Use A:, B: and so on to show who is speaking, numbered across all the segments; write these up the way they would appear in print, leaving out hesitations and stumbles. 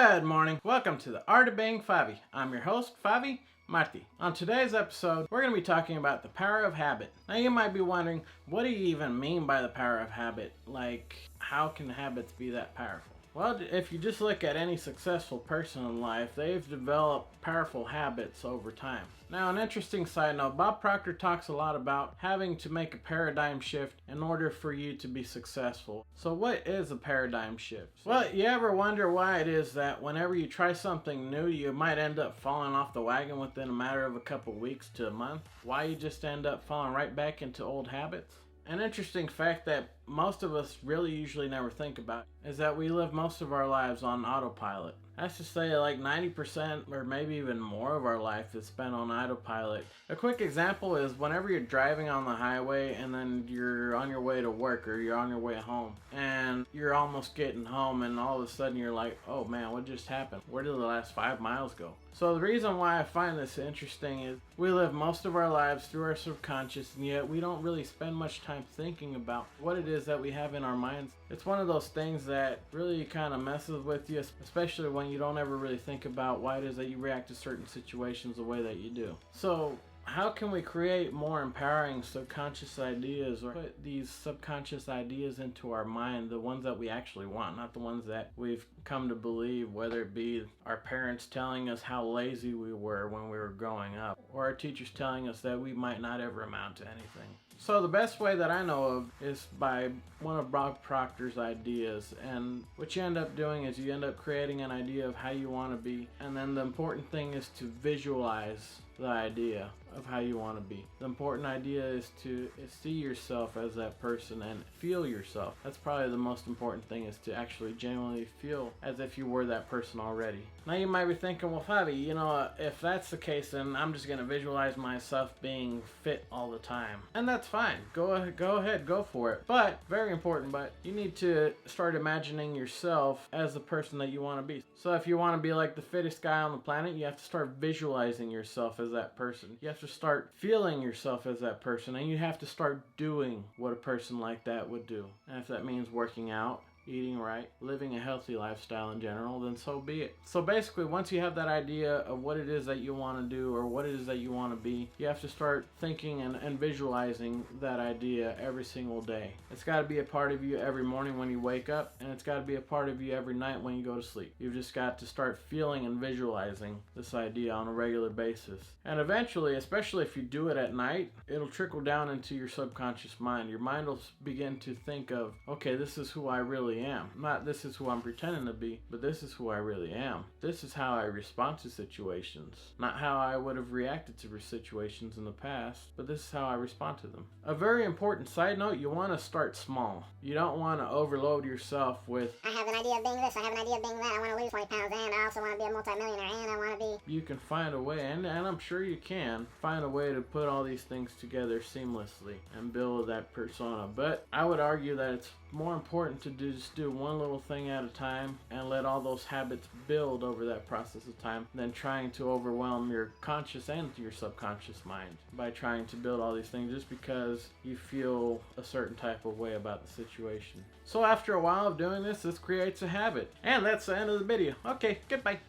A: Good morning. Welcome to the Art of Being Favi. I'm your host, Favi, Marti. On today's episode, we're going to be talking about the power of habit. Now you might be wondering, what do you even mean by the power of habit? Like, how can habits be that powerful? Well, if you just look at any successful person in life, they've developed powerful habits over time. Now, an interesting side note, Bob Proctor talks a lot about having to make a paradigm shift in order for you to be successful. So what is a paradigm shift? Well, you ever wonder why it is that whenever you try something new, you might end up falling off the wagon within a matter of a couple weeks to a month? Why you just end up falling right back into old habits? An interesting fact that most of us really usually never think about is that we live most of our lives on autopilot. That's to say, like 90% or maybe even more of our life is spent on autopilot. A quick example is whenever you're driving on the highway and then you're on your way to work or you're on your way home and you're almost getting home and all of a sudden you're like, oh man, what just happened? Where did the last 5 miles go? So the reason why I find this interesting is we live most of our lives through our subconscious, and yet we don't really spend much time thinking about what it is that we have in our minds. It's one of those things that really kind of messes with you, especially when you don't ever really think about why it is that you react to certain situations the way that you do. So how can we create more empowering subconscious ideas, or put these subconscious ideas into our mind, the ones that we actually want, not the ones that we've come to believe, whether it be our parents telling us how lazy we were when we were growing up, or our teachers telling us that we might not ever amount to anything. So the best way that I know of is by one of Bob Proctor's ideas, and what you end up doing is you end up creating an idea of how you want to be, and then the important thing is to visualize the idea of how you want to be. The important idea is to see yourself as that person and feel yourself. That's probably the most important thing, is to actually genuinely feel as if you were that person already. Now you might be thinking, well Favi, if that's the case, then I'm just going to visualize myself being fit all the time. And that's fine. Go ahead, go for it. But, very important, but you need to start imagining yourself as the person that you want to be. So if you want to be like the fittest guy on the planet, you have to start visualizing yourself as that person. You have to start feeling yourself as that person, and you have to start doing what a person like that would do. And if that means working out, eating right, living a healthy lifestyle in general, then so be it. So basically, once you have that idea of what it is that you want to do or what it is that you want to be, you have to start thinking and visualizing that idea every single day. It's got to be a part of you every morning when you wake up, and it's got to be a part of you every night when you go to sleep. You've just got to start feeling and visualizing this idea on a regular basis. And eventually, especially if you do it at night, it'll trickle down into your subconscious mind. Your mind will begin to think of, okay, this is who I really am. Not this is who I'm pretending to be, but this is who I really am. This is how I respond to situations. Not how I would have reacted to situations in the past, but this is how I respond to them. A very important side note, you want to start small. You don't want to overload yourself with,
B: I have an idea of being this, I have an idea of being that, I want to lose 20 pounds, and I also want to be a multimillionaire, and I want to be...
A: You can find a way, and I'm sure you can, find a way to put all these things together seamlessly and build that persona. But I would argue that it's more important to just do one little thing at a time and let all those habits build over that process of time than trying to overwhelm your conscious and your subconscious mind by trying to build all these things just because you feel a certain type of way about the situation. So after a while of doing this creates a habit. And that's the end of the video. Okay, goodbye.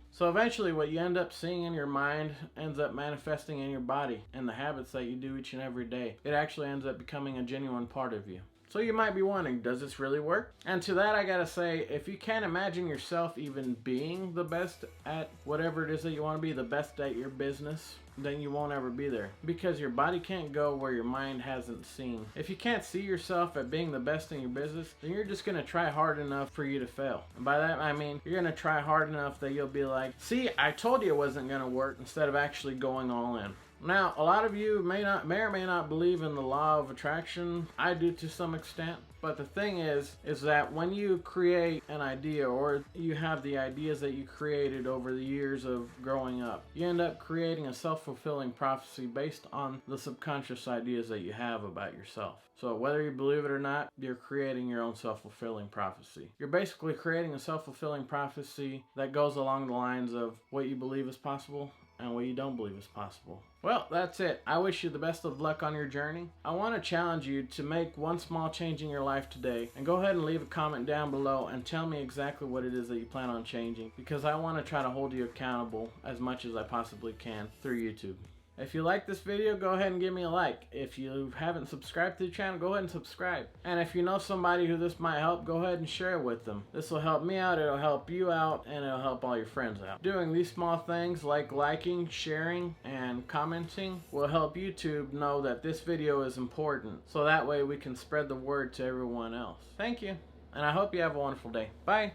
A: So eventually what you end up seeing in your mind ends up manifesting in your body, and the habits that you do each and every day. It actually ends up becoming a genuine part of you. So you might be wondering, does this really work? And to that I gotta say, if you can't imagine yourself even being the best at whatever it is that you want to be, the best at your business, then you won't ever be there. Because your body can't go where your mind hasn't seen. If you can't see yourself at being the best in your business, then you're just gonna try hard enough for you to fail. And by that I mean, you're gonna try hard enough that you'll be like, see, I told you it wasn't gonna work, instead of actually going all in. Now, a lot of you may or may not believe in the law of attraction. I do to some extent. But the thing is that when you create an idea, or you have the ideas that you created over the years of growing up, you end up creating a self-fulfilling prophecy based on the subconscious ideas that you have about yourself. So whether you believe it or not, you're creating your own self-fulfilling prophecy. You're basically creating a self-fulfilling prophecy that goes along the lines of what you believe is possible and what you don't believe is possible. Well, that's it. I wish you the best of luck on your journey. I want to challenge you to make one small change in your life today, and go ahead and leave a comment down below and tell me exactly what it is that you plan on changing, because I want to try to hold you accountable as much as I possibly can through YouTube. If you like this video, go ahead and give me a like. If you haven't subscribed to the channel, go ahead and subscribe. And if you know somebody who this might help, go ahead and share it with them. This will help me out, it'll help you out, and it'll help all your friends out. Doing these small things like liking, sharing, and commenting will help YouTube know that this video is important, so that way we can spread the word to everyone else. Thank you, and I hope you have a wonderful day. Bye!